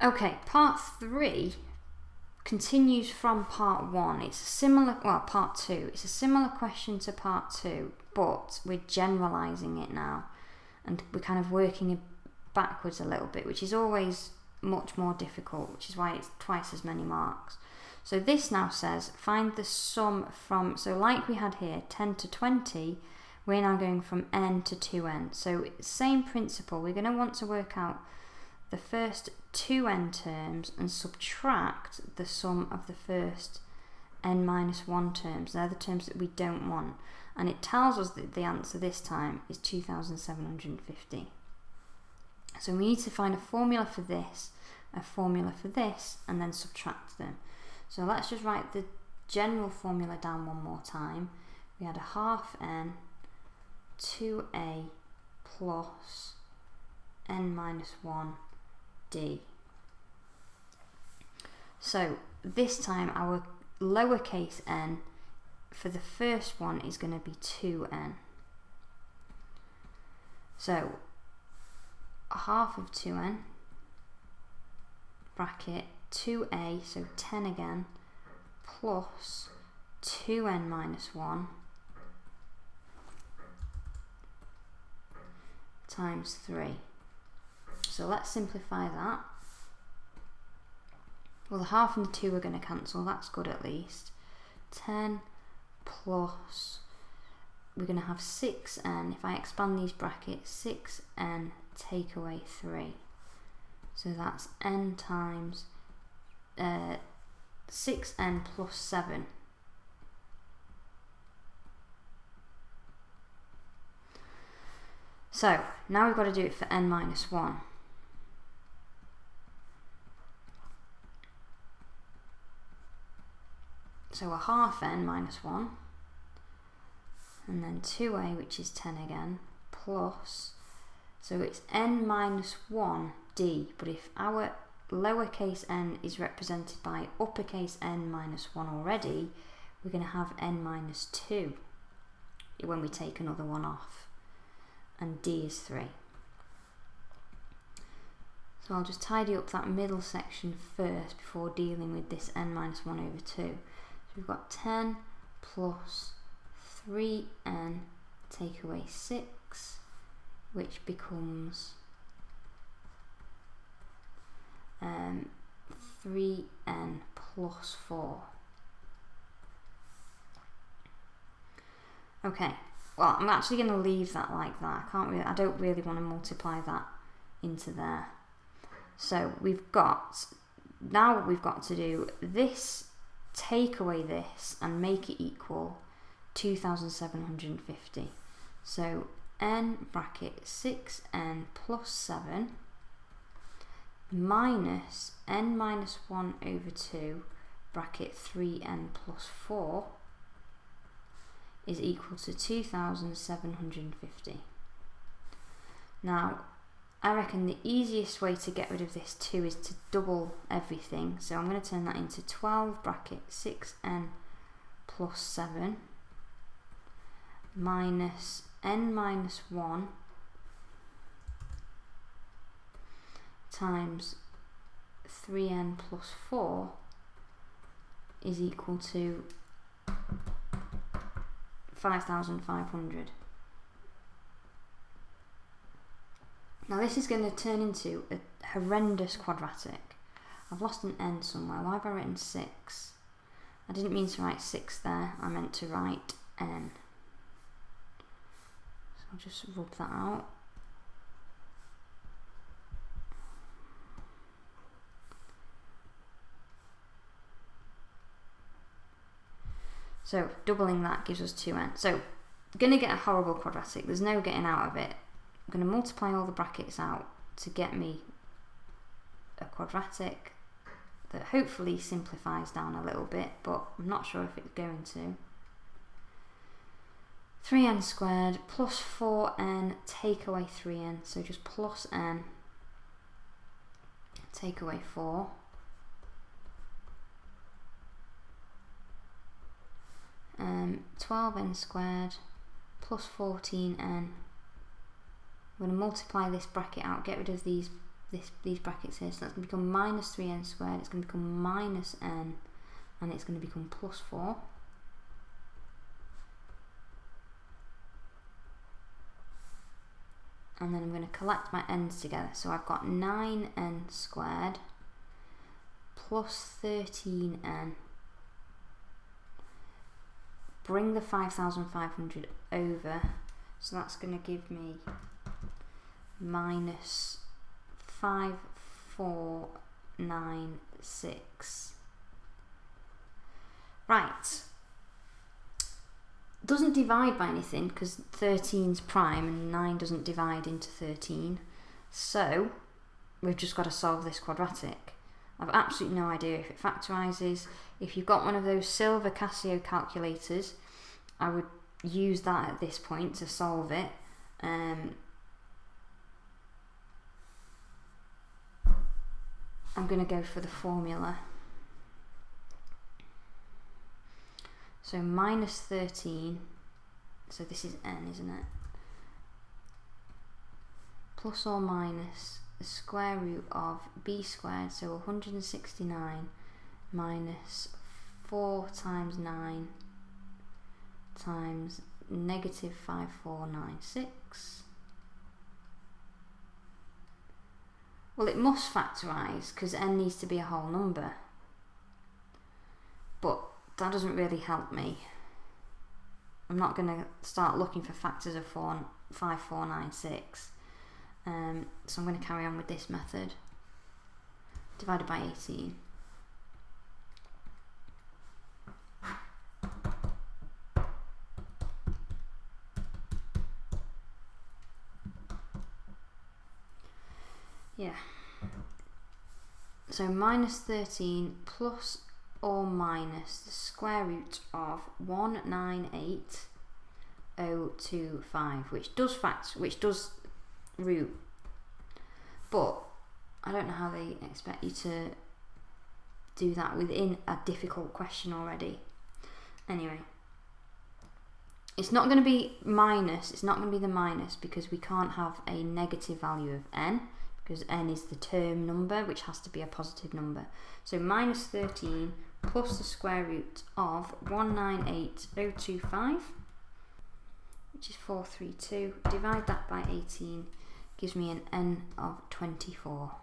Okay, part 3 continues from part 1. It's a similar, well, part 2. It's a similar question to part 2, but we're generalising it now, and we're kind of working it backwards a little bit, which is always much more difficult, which is why it's twice as many marks. So this now says find the sum from, so like we had here, 10 to 20, we're now going from n to 2n. So same principle, we're going to want to work out the first 2n terms and subtract the sum of the first n minus 1 terms. They're the terms that we don't want. And it tells us that the answer this time is 2,750. So we need to find a formula for this, a formula for this, and then subtract them. So let's just write the general formula down one more time. We had a half n 2a plus n minus 1 d. So this time our lowercase n for the first one is going to be 2n. So a half of 2n bracket 2a, so 10 again, plus 2n minus 1 times 3. So let's simplify that. Well, the half and the 2 are going to cancel, that's good at least. 10 plus, we're going to have 6n, if I expand these brackets, 6n take away 3. So that's n times 6n plus 7. So now we've got to do it for n minus 1. So a half n minus 1, and then 2a, which is 10 again, plus, so it's n minus 1 d, but if our lowercase n is represented by uppercase n minus 1 already, we're going to have n minus 2 when we take another one off, and d is 3. So I'll just tidy up that middle section first before dealing with this n minus 1 over 2. So we've got 10 plus 3n take away 6, which becomes 3n plus 4. Okay, well, I'm actually going to leave that like that. I don't really want to multiply that into there. So now what we've got to do, this, take away this and make it equal 2,750. So n bracket 6n plus 7 minus n minus 1 over 2 bracket 3n plus 4 is equal to 2,750. Now, I reckon the easiest way to get rid of this 2 is to double everything. So I'm going to turn that into 12 bracket 6n plus 7 minus n minus 1 times 3n plus 4 is equal to 5,500. Now this is going to turn into a horrendous quadratic. I've lost an n somewhere. Why have I written 6? I didn't mean to write 6 there. I meant to write n. So I'll just rub that out. So doubling that gives us 2n. So going to get a horrible quadratic. There's no getting out of it. I'm going to multiply all the brackets out to get me a quadratic that hopefully simplifies down a little bit, but I'm not sure if it's going to. 3n squared plus 4n take away 3n, so just plus n take away 4. Um, 12n squared plus 14n. I'm going to multiply this bracket out, get rid of these these brackets here. So that's going to become minus 3n squared, it's going to become minus n, and it's going to become plus 4. And then I'm going to collect my n's together. So I've got 9n squared plus 13n. Bring the 5,500 over. So that's going to give me minus 5496. Right. Doesn't divide by anything because 13's prime and 9 doesn't divide into 13. So we've just got to solve this quadratic. I've absolutely no idea if it factorises. If you've got one of those silver Casio calculators, I would use that at this point to solve it. I'm going to go for the formula. So minus 13, so this is n, isn't it? Plus or minus the square root of b squared, so 169 minus 4 times 9 times negative 5496. Well, it must factorise because n needs to be a whole number. But that doesn't really help me. I'm not going to start looking for factors of 5496. So I'm going to carry on with this method. Divided by 18. Yeah. So minus 13 plus or minus the square root of 198025, which does root, but I don't know how they expect you to do that within a difficult question already. Anyway, it's not going to be minus, it's not going to be the minus because we can't have a negative value of n, because n is the term number, which has to be a positive number. So minus 13 plus the square root of 198025, which is 432. Divide that by 18, gives me an n of 24.